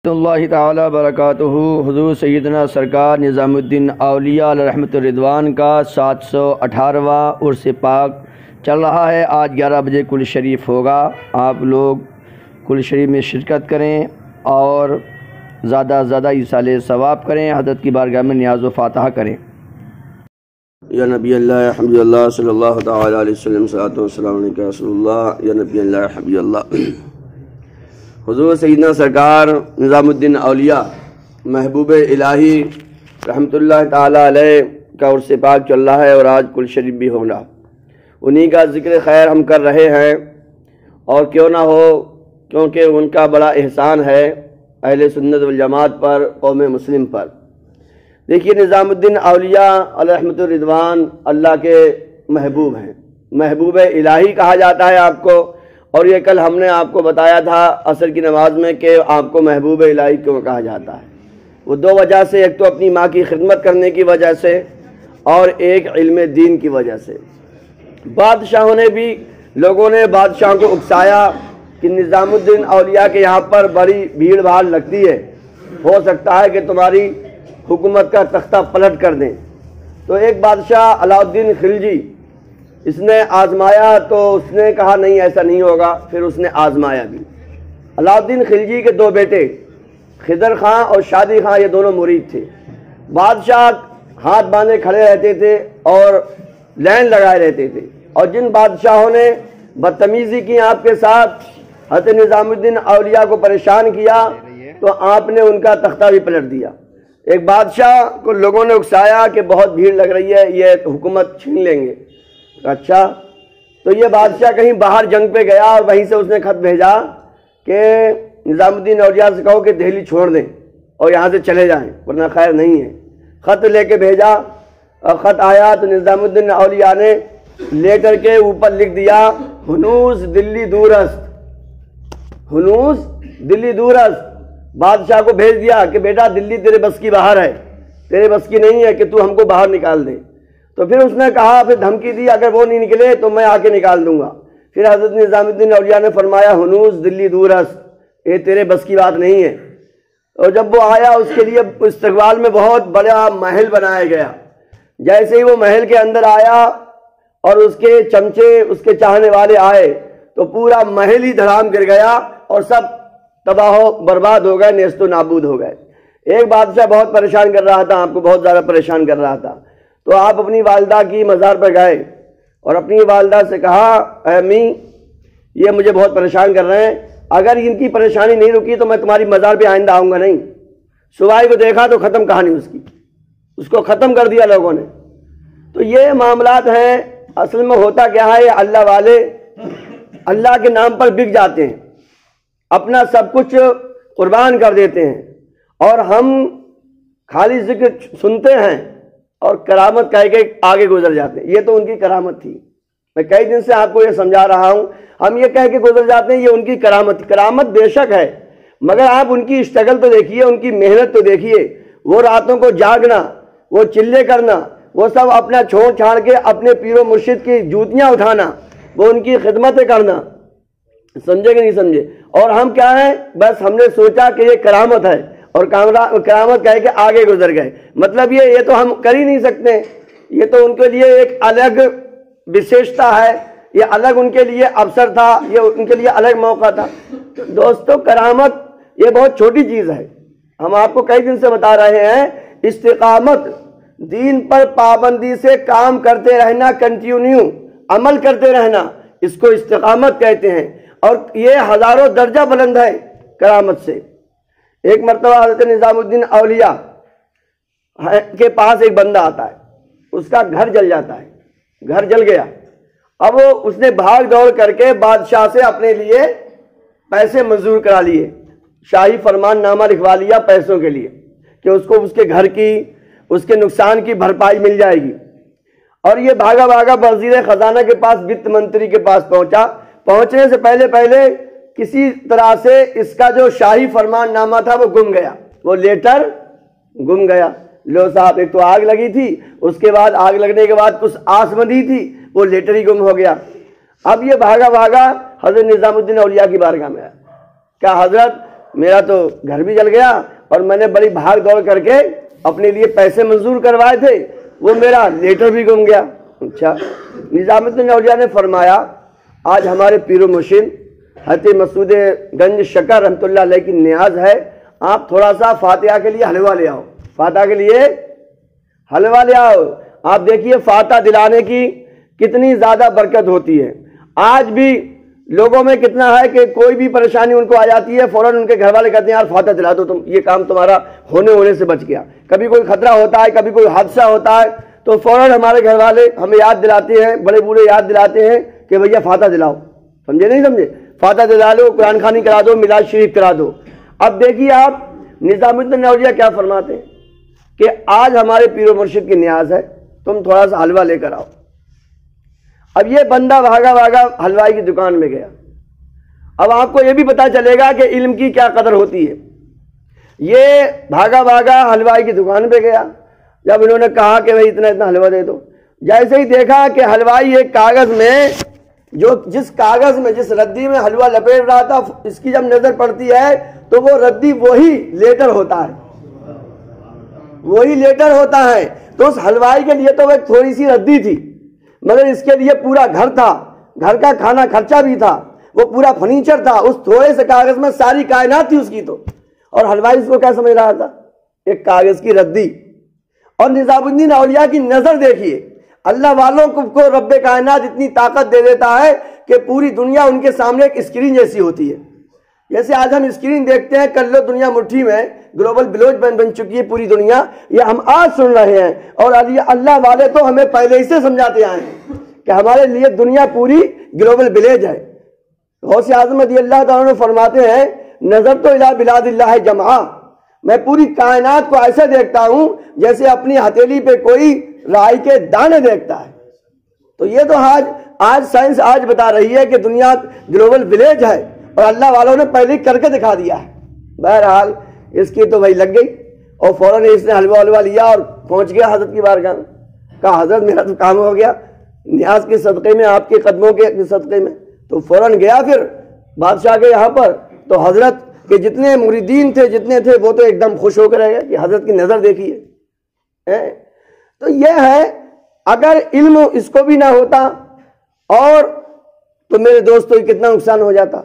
اللہ تعالی برکاتہ۔ حضور سیدنا سرکار نظام الدین اولیاء علیہ رحمت الرضوان کا 718واں عرس پاک چل رہا ہے۔ آج 11 بجے کل شریف ہوگا۔ آپ لوگ کل شریف میں شرکت کریں اور زیادہ سے زیادہ ایصال ثواب کریں، حضرت کی بارگاہ میں نیاز و فاتحہ کریں۔ یا نبی اللہ حبیب اللہ صلی اللہ تعالی علیہ وسلم، صلاۃ و سلام علیک یا رسول اللہ، یا نبی اللہ حبیب اللہ۔ حضور سیدنا سرکار نظام الدین اولیاء محبوب الہی رحمۃ اللہ تعالی علیہ کا عرس پاک چل رہا ہے اور آج کل شریف بھی ہوگا۔ انہی کا ذکر خیر ہم کر رہے ہیں، اور کیوں نہ ہو، کیونکہ ان کا بڑا احسان ہے اہل سنت والجماعت پر، قوم مسلم پر۔ دیکھیے، نظام الدین اولیاء علیہ رحمت الرضوان اللہ کے محبوب ہیں، محبوب الہی کہا جاتا ہے آپ کو۔ اور یہ کل ہم نے آپ کو بتایا تھا عصر کی نماز میں کہ آپ کو محبوب الہی کیوں کہا جاتا ہے۔ وہ دو وجہ سے، ایک تو اپنی ماں کی خدمت کرنے کی وجہ سے، اور ایک علم دین کی وجہ سے۔ بادشاہوں نے بھی، لوگوں نے بادشاہوں کو اکسایا کہ نظام الدین اولیاء کے یہاں پر بڑی بھیڑ بھاڑ لگتی ہے، ہو سکتا ہے کہ تمہاری حکومت کا تختہ پلٹ کر دیں۔ تو ایک بادشاہ علاء الدین خلجی، اس نے آزمایا تو اس نے کہا نہیں ایسا نہیں ہوگا، پھر اس نے آزمایا بھی۔ علاء الدین خلجی کے دو بیٹے خضر خان اور شادی خان، یہ دونوں مرید تھے۔ بادشاہ ہاتھ باندھے کھڑے رہتے تھے اور لائن لگائے رہتے تھے، اور جن بادشاہوں نے بدتمیزی کی آپ کے ساتھ، حضرت نظام الدین اولیاء کو پریشان کیا، تو آپ نے ان کا تختہ بھی پلٹ دیا۔ ایک بادشاہ کو لوگوں نے اکسایا کہ بہت بھیڑ لگ رہی ہے، یہ حکومت چھین لیں گے۔ اچھا، تو یہ بادشاہ کہیں باہر جنگ پہ گیا اور وہیں سے اس نے خط بھیجا کہ نظام الدین اولیاء سے کہو کہ دہلی چھوڑ دیں اور یہاں سے چلے جائیں ورنہ خیر نہیں ہے۔ خط لے کے بھیجا، اور خط آیا تو نظام الدین اولیاء نے لیٹر کے اوپر لکھ دیا، ہنوز دلی دورست، ہنوز دلی دورست۔ بادشاہ کو بھیج دیا کہ بیٹا دلی تیرے بس کی باہر ہے، تیرے بس کی نہیں ہے کہ تو ہم کو باہر نکال دے۔ تو پھر اس نے کہا، پھر دھمکی دی، اگر وہ نہیں نکلے تو میں آ کے نکال دوں گا۔ پھر حضرت نظام الدین اولیاء نے فرمایا، ہنوز دلی دورست، یہ تیرے بس کی بات نہیں ہے۔ اور جب وہ آیا، اس کے لیے استقبال میں بہت بڑا محل بنایا گیا۔ جیسے ہی وہ محل کے اندر آیا اور اس کے چمچے، اس کے چاہنے والے آئے، تو پورا محل ہی دھڑام گر گیا اور سب تباہ و برباد ہو گئے، نیست و نابود ہو گئے۔ ایک بادشاہ بہت پریشان کر رہا تھا، آپ کو بہت زیادہ پریشان کر رہا تھا، تو آپ اپنی والدہ کی مزار پر گئے اور اپنی والدہ سے کہا، اے امی، یہ مجھے بہت پریشان کر رہے ہیں، اگر ان کی پریشانی نہیں رکی تو میں تمہاری مزار پہ آئندہ آؤں گا نہیں۔ صبح کو دیکھا تو ختم کہانی اس کی، اس کو ختم کر دیا لوگوں نے۔ تو یہ معاملات ہیں۔ اصل میں ہوتا کیا ہے، اللہ والے اللہ کے نام پر بک جاتے ہیں، اپنا سب کچھ قربان کر دیتے ہیں، اور ہم خالی ذکر سنتے ہیں اور کرامت کہہ کے آگے گزر جاتے ہیں۔ یہ تو ان کی کرامت تھی، میں کئی دن سے آپ کو یہ سمجھا رہا ہوں، ہم یہ کہہ کے گزر جاتے ہیں یہ ان کی کرامت۔ کرامت بے شک ہے، مگر آپ ان کی اسٹرگل تو دیکھیے، ان کی محنت تو دیکھیے، وہ راتوں کو جاگنا، وہ چلے کرنا، وہ سب اپنا چھوڑ چھاڑ کے اپنے پیر و مرشد کی جوتیاں اٹھانا، وہ ان کی خدمتیں کرنا، سمجھے کہ نہیں سمجھے؟ اور ہم کیا ہیں، بس ہم نے سوچا کہ یہ کرامت ہے اور کرامت کہہ کے آگے گزر گئے۔ مطلب یہ تو ہم کر ہی نہیں سکتے، یہ تو ان کے لیے ایک الگ وشیشتا ہے، یہ الگ ان کے لیے اوسر تھا، یہ ان کے لیے الگ موقع تھا۔ دوستو، کرامت یہ بہت چھوٹی چیز ہے، ہم آپ کو کئی دن سے بتا رہے ہیں۔ استقامت، دین پر پابندی سے کام کرتے رہنا، کنٹینیو عمل کرتے رہنا، اس کو استقامت کہتے ہیں، اور یہ ہزاروں درجہ بلند ہے کرامت سے۔ ایک مرتبہ حضرت نظام الدین اولیاء کے پاس ایک بندہ آتا ہے، اس کا گھر جل جاتا ہے، گھر جل گیا۔ اب اس نے بھاگ دوڑ کر کے بادشاہ سے اپنے لیے پیسے منظور کرا لیے، شاہی فرمان نامہ لکھوا لیا پیسوں کے لیے کہ اس کو اس کے گھر کی، اس کے نقصان کی بھرپائی مل جائے گی۔ اور یہ بھاگا بھاگا وزیر خزانہ کے پاس، وت منتری کے پاس پہنچا۔ پہنچنے سے پہلے کسی طرح سے اس کا جو شاہی فرمان نامہ تھا وہ گم گیا، وہ لیٹر گم گیا۔ لو صاحب، ایک تو آگ لگی تھی، اس کے بعد آگ لگنے کے بعد کچھ آس بندھی تھی، وہ لیٹر ہی گم ہو گیا۔ اب یہ بھاگا بھاگا حضرت نظام الدین اولیاء کی بارگاہ میں آیا، کہا حضرت میرا تو گھر بھی جل گیا اور میں نے بڑی بھاگ دوڑ کر کے اپنے لیے پیسے منظور کروائے تھے، وہ میرا لیٹر بھی گم گیا۔ اچھا، نظام الدین اولیاء نے فرمایا آج ہمارے پیر و مرشد حضرت مسعود گنج شکر رحمۃ اللہ علیہ کی نیاز ہے، آپ تھوڑا سا فاتحہ کے لیے حلوہ لے آؤ، فاتحہ کے لیے حلوہ لے آؤ۔ آپ دیکھیے فاتحہ دلانے کی کتنی زیادہ برکت ہوتی ہے۔ آج بھی لوگوں میں کتنا ہے کہ کوئی بھی پریشانی ان کو آ جاتی ہے، فوراً ان کے گھر والے کہتے ہیں یار فاتحہ دلا دو، تم یہ کام تمہارا ہونے سے بچ گیا۔ کبھی کوئی خطرہ ہوتا ہے، کبھی کوئی حادثہ ہوتا ہے تو فوراً ہمارے گھر والے ہمیں یاد دلاتے ہیں، بڑے بوڑھے یاد دلاتے ہیں کہ بھیا فاتحہ دلاؤ۔ سمجھے نہیں سمجھے؟ فاتحہ دلا لو، قرآن خوانی کرا دو، میلاد شریف کرا دو۔ اب دیکھیے آپ نظام الدین اولیاء کیا فرماتے ہیں کہ آج ہمارے پیر و مرشد کی نیاز ہے، تم تھوڑا سا حلوہ لے کر آؤ۔ اب یہ بندہ بھاگا حلوائی کی دکان میں گیا۔ اب آپ کو یہ بھی پتا چلے گا کہ علم کی کیا قدر ہوتی ہے۔ یہ بھاگا حلوائی کی دکان پہ گیا۔ جب انہوں نے کہا کہ بھائی اتنا حلوہ دے دو، جیسے ہی دیکھا کہ حلوائی ایک کاغذ میں جس کاغذ میں جس ردی میں حلوہ لپیٹ رہا تھا، اس کی جب نظر پڑتی ہے تو وہ ردی وہی لیٹر ہوتا ہے، وہی لیٹر ہوتا ہے۔ تو اس حلوائی کے لیے تو ایک تھوڑی سی ردی تھی، مگر اس کے لیے پورا گھر تھا، گھر کا کھانا خرچہ بھی تھا، وہ پورا فرنیچر تھا، اس تھوڑے سے کاغذ میں ساری کائنات تھی اس کی تو۔ اور حلوائی اس کو کیا سمجھ رہا تھا؟ ایک کاغذ کی ردی۔ اور نظام الدین اولیاء کی نظر دیکھیے، اللہ والوں کو رب کائنات اتنی طاقت دے دیتا ہے کہ پوری دنیا ان کے سامنے ایک اسکرین جیسی ہوتی ہے۔ جیسے آج ہم اسکرین دیکھتے ہیں، کر لو دنیا مٹھی میں، گلوبل ولیج بن چکی ہے پوری دنیا، یہ ہم آج سن رہے ہیں۔ اور اللہ والے تو ہمیں پہلے ہی سے سمجھاتے آئے ہیں کہ ہمارے لیے دنیا پوری گلوبل ولیج ہے۔ غوث اعظم رضی اللہ تعالیٰ عنہ فرماتے ہیں نظر تو الی بلاد اللہ جمعہ، میں پوری کائنات کو ایسے دیکھتا ہوں جیسے اپنی ہتھیلی پہ کوئی رائی کے دانے دیکھتا ہے۔ تو یہ تو آج سائنس آج بتا رہی ہے کہ دنیا گلوبل ولیج ہے، اور اللہ والوں نے پہلے کر کے دکھا دیا ہے۔ بہرحال اس کی تو وہی لگ گئی، اور فوراً اس نے حلوہ لیا اور پہنچ گیا حضرت کی بارگاہ میں۔ کہا حضرت میرا تو کام ہو گیا، نیاز کے صدقے میں، آپ کے قدموں کے صدقے میں۔ تو فوراً گیا پھر بادشاہ کے یہاں پر، تو حضرت کے جتنے مریدین تھے جتنے تھے وہ تو ایک دم خوش ہو کر رہ گئے کہ حضرت کی نظر دیکھیے۔ تو یہ ہے، اگر علم اس کو بھی نہ ہوتا اور تو میرے دوستوں کتنا نقصان ہو جاتا۔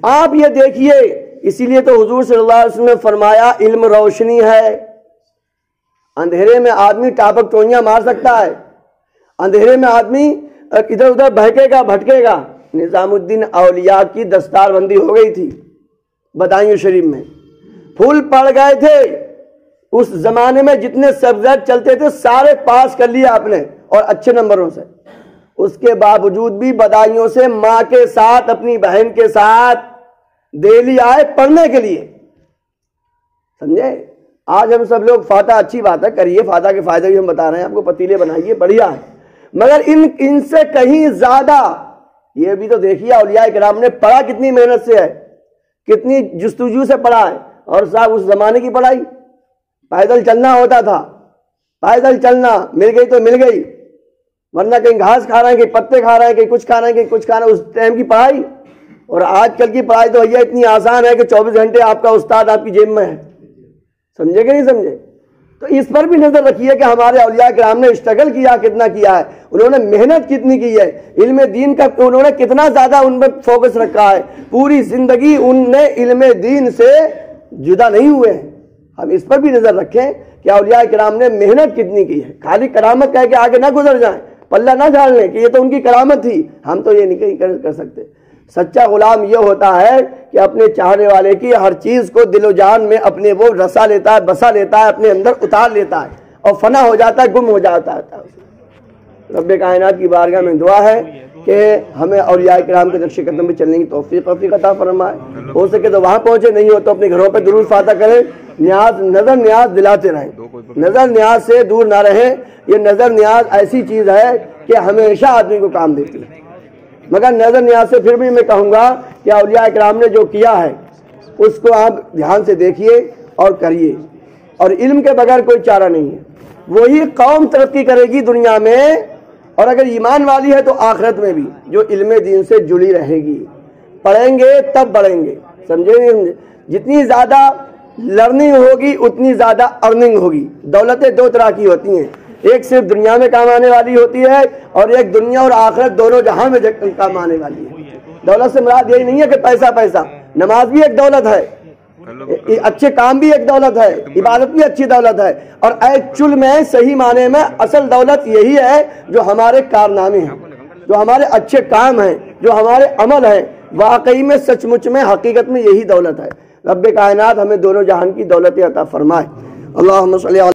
آپ یہ دیکھیے، اسی لیے تو حضور صلی اللہ علیہ وسلم نے فرمایا علم روشنی ہے۔ اندھیرے میں آدمی ٹاپک ٹوئیاں مار سکتا ہے، اندھیرے میں آدمی ادھر ادھر بہکے گا بھٹکے گا۔ نظام الدین اولیاء کی دستار بندی ہو گئی تھی بدایوں شریف میں، پھول پڑ گئے تھے۔ اس زمانے میں جتنے سبجیکٹ چلتے تھے سارے پاس کر لیے آپ نے، اور اچھے نمبروں سے۔ اس کے باوجود بھی بدایوں سے ماں کے ساتھ، اپنی بہن کے ساتھ دہلی آئے پڑھنے کے لیے۔ سمجھے؟ آج ہم سب لوگ فاتحہ اچھی بات ہے، کریے، فاتحہ کے فائدے بھی ہم بتا رہے ہیں آپ کو، پتیلے بنائیے، بڑھیا ہے، مگر ان سے کہیں زیادہ یہ بھی تو دیکھیے اولیاء کرام نے پڑھا کتنی محنت سے ہے، کتنی جستجو سے پڑھا ہے۔ اور صاحب اس زمانے کی پڑھائی پیدل چلنا ہوتا تھا، پیدل چلنا، مل گئی تو مل گئی، ورنہ کہیں گھاس کھا رہے ہیں، کہیں پتے کھا رہے ہیں، کہیں کچھ کھا رہے ہیں، کہیں کچھ کھا رہے ہیں۔ اس ٹائم کی پڑھائی اور آج کل کی پڑھائی تو بھیا اتنی آسان ہے کہ 24 گھنٹے آپ کا استاد آپ کی جیب میں ہے۔ سمجھے کہ نہیں سمجھے؟ تو اس پر بھی نظر رکھیے کہ ہمارے اولیاء کرام نے اسٹرگل کیا، کتنا کیا ہے، انہوں نے محنت کتنی کی ہے، علم دین کا انہوں نے کتنا زیادہ ان پر فوکس رکھا ہے، پوری زندگی ان نے علم دین سے جدا نہیں ہوئے ہیں۔ ہم اس پر بھی نظر رکھیں کہ اولیاء کرام نے محنت کتنی کی ہے۔ خالی کرامت کہہ کے آگے نہ گزر جائیں، پلہ نہ جھاڑ لیں کہ یہ تو ان کی کرامت تھی، ہم تو یہ نہیں کر سکتے۔ سچا غلام یہ ہوتا ہے کہ اپنے چاہنے والے کی ہر چیز کو دل و جان میں اپنے وہ رسا لیتا ہے، بسا لیتا ہے، اپنے اندر اتار لیتا ہے، اور فنا ہو جاتا ہے، گم ہو جاتا ہے۔ رب کائنات کی بارگاہ میں دعا ہے کہ ہمیں اولیاء کرام کے نقش قدم پہ چلنے کی توفیق عطا فرمائے۔ ہو سکے تو وہاں پہنچے، نہیں ہو تو اپنے گھروں پہ درود فاتحہ کریں، نظر نیاز دلاتے رہیں، نظر نیاز سے دور نہ رہیں۔ یہ نظر نیاز ایسی چیز ہے کہ ہمیشہ آدمی کو کام دیتی ہے، مگر نظر نیاز سے پھر بھی میں کہوں گا کہ اولیاء کرام نے جو کیا ہے اس کو آپ دھیان سے دیکھیے اور کریے، اور علم کے بغیر کوئی چارہ نہیں ہے۔ وہی قوم ترقی کرے گی دنیا میں، اور اگر ایمان والی ہے تو آخرت میں بھی، جو علم دین سے جڑی رہے گی۔ پڑھیں گے تب بڑھیں گے، سمجھے نہیں سمجھے؟ جتنی زیادہ لرننگ ہوگی اتنی زیادہ ارننگ ہوگی. دولتیں دو طرح کی ہوتی ہیں، ایک صرف دنیا میں کام آنے والی ہوتی ہے اور ایک دنیا اور آخرت دونوں جہاں میں کام آنے والی ہے. دولت سے مراد یہی نہیں ہے کہ پیسہ پیسہ، نماز بھی ایک دولت ہے، اچھے کام بھی ایک دولت ہے، عبادت بھی اچھی دولت ہے، اور ایکچول میں صحیح معنی میں اصل دولت یہی ہے جو ہمارے کارنامے ہیں، جو ہمارے اچھے کام ہیں، جو ہمارے عمل ہیں. واقعی میں سچ مچ میں حقیقت میں یہی دولت ہے. رب کائنات ہمیں دونوں جہان کی دولتیں عطا فرمائے. اللہم صلی